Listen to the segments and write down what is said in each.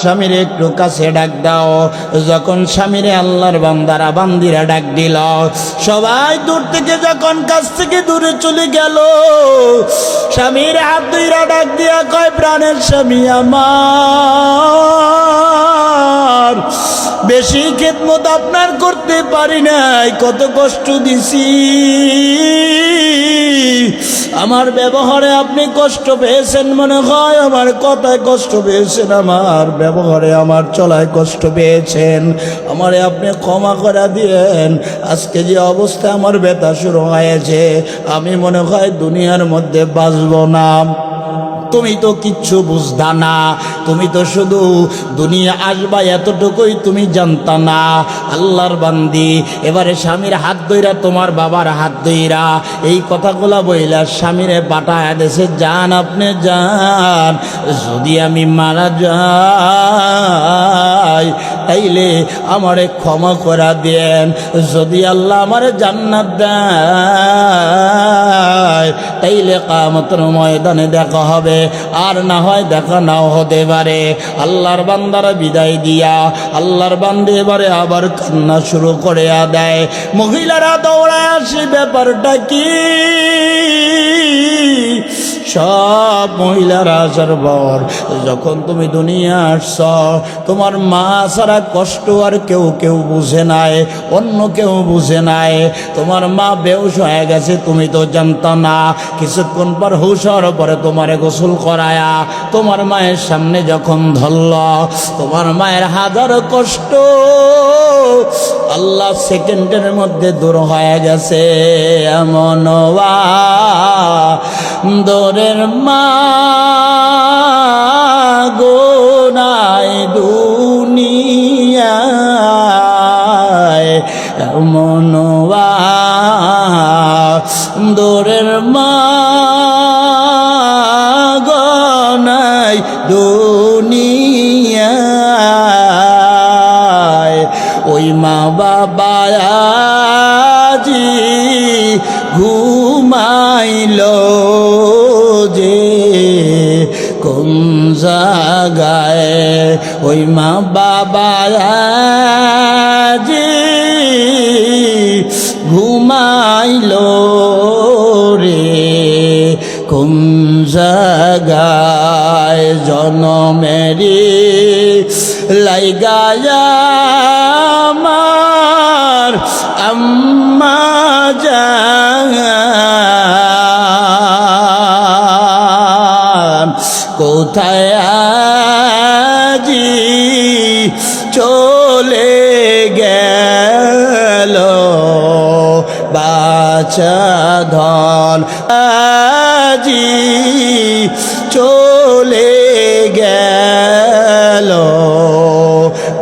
স্বামীর একটু কাছে ডাক দাও। যখন স্বামীরে আল্লাহর বান্দারা বান্দিরা ডাক দিল, সবাই দূর থেকে যখন কাছ থেকে দূরে চলে গেল, স্বামীর হাত ধইরা ডাক দিয়া কয়, প্রাণের স্বামী আমার, বেশি খেদমত আপনার করতে পারি নাই, কত কষ্ট দিছি, আমার ব্যবহারে আপনি কষ্ট পেয়েছেন মনে হয়, আমার কথায় কষ্ট পেয়েছেন, আমার ব্যবহারে আমার চলায় কষ্ট পেয়েছেন, আমারে আপনি ক্ষমা করে দিয়েন। আজকে যে অবস্থা আমার ব্যথা শুরু হয়েছে, আমি মনে হয় দুনিয়ার মধ্যে বাঁচব না। তুমি তো কিচ্ছু বুঝতা না, তুমি তো শুধু দুনিয়া আসবা এতটুকুই তুমি জানতা না। আল্লাহর বান্দি এবারে স্বামীর হাত ধইরা, তোমার বাবার হাত ধইরা এই কথাগুলা বইলা স্বামীরে পাঠায় দেশে, যান আপনি যান, যদি আমি মারা যাই তাইলে আমারে ক্ষমা করা দেন, যদি আল্লাহ আমারে জান্নাত দেয় তাইলে কিয়ামতের ময়দানে দেখা হবে, আর না হয় দেখা নাও হতে পারে। আল্লাহর বান্দারা বিদায় দিয়া আল্লাহর বান্দে এবারে আবার কান্না শুরু করে দেয়। মহিলারা দৌড়ায় আসে, ব্যাপারটা কি? সব মহিলারা আসার পর, যখন তুমি দুনিয়া আসছ, তোমার মা ছাড়া কষ্ট আর কেউ বুঝে নাই, অন্য কেউ বুঝে নাই। তোমার মা বেহুশ হয়ে গেছে, তুমি তো জানতা না। কিছুক্ষণ পর হুশ হওয়ার পরে তোমারে গোসল করায়া তোমার মায়ের সামনে যখন ধরল, তোমার মায়ের হাজার কষ্ট আল্লাহ সেকেন্ডের মধ্যে দূর হয়ে গেছে। এমন দোরের মা গোনায় দুনিয়ায়, এমন দোরের মা গোনায় দুনিয়ায়, ওই মা বাবা আজি ঘুমাইল যে কোন জায়গায়, ওই মা বাবা আজি ঘুমাইল রে কোন জায়গায়, জনমেরি লাইগায়া আমার আম্মা জান, কোথায় আজি চলে গেল বাছা ধন, আজি চলে গেল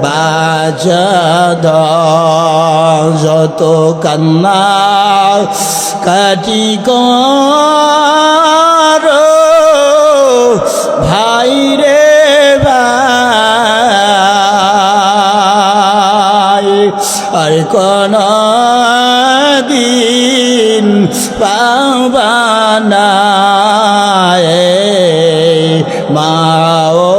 বাছা ধন, যত কান্না কাটি কর ভাই রে ভাই, আর কোন দিন পাবানা মা ও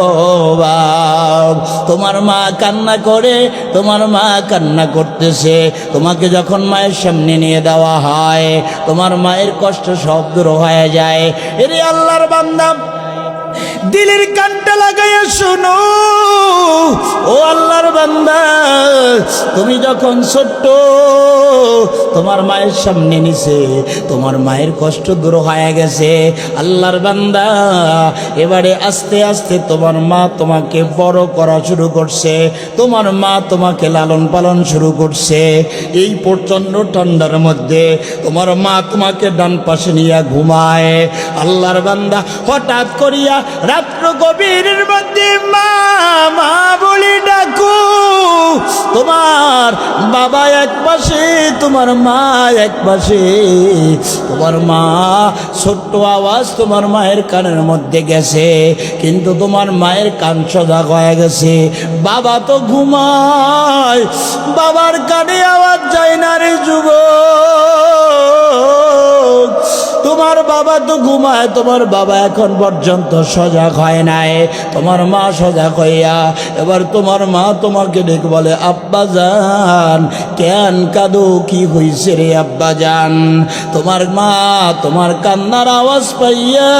বাপ। তোমার মা কান্না করে, তোমার মা কান্না করতেছে, তোমাকে যখন মায়ের সামনে নিয়ে দেওয়া হয়, তোমার মায়ের কষ্ট সব দূর হয়ে যায়। এরে আল্লাহর বান্দা, দিলের কানটা লাগাইয়া শোনো, ও আল্লাহর বান্দা, তুমি যখন ছোট্ট, তোমার মায়ের সামনে নিছে, তোমার মায়ের কষ্ট দূর হয়ে গেছে। আল্লাহর বান্দা, এবারে আস্তে আস্তে তোমার মা তোমাকে বড় করা শুরু করছে, তোমার মা তোমাকে লালন পালন শুরু করছে। এই প্রচণ্ড ঠান্ডার মধ্যে তোমার মা তোমাকে ডান পাশে নিয়ে ঘুমায়। আল্লাহর বান্দা, হঠাৎ করিয়া রাত্র গভীরের মধ্যে মা মা বলে ডাকো, তোমার বাবা এক পাশে, তোমার মা এক পাশে, তোমার মা ছোট্ট আওয়াজ তোমার মায়ের কানের মধ্যে গেছে, কিন্তু তোমার মায়ের কান সজাগ হয়ে গেছে। বাবা তো ঘুমায়, বাবার কানে আওয়াজ যায় না রে যুবক, তোমার বাবা তো ঘুমায়, তোমার বাবা এখন পর্যন্ত সজাগ হয় নাই, তোমার মা সজাগ হইয়া এবার তোমার মা তোমাকে ডেকে বলে, আব্বা জান কেন কাঁদো, কি হইছে রে আব্বা জান? তোমার মা তোমার কান্নার আওয়াজ পাইয়া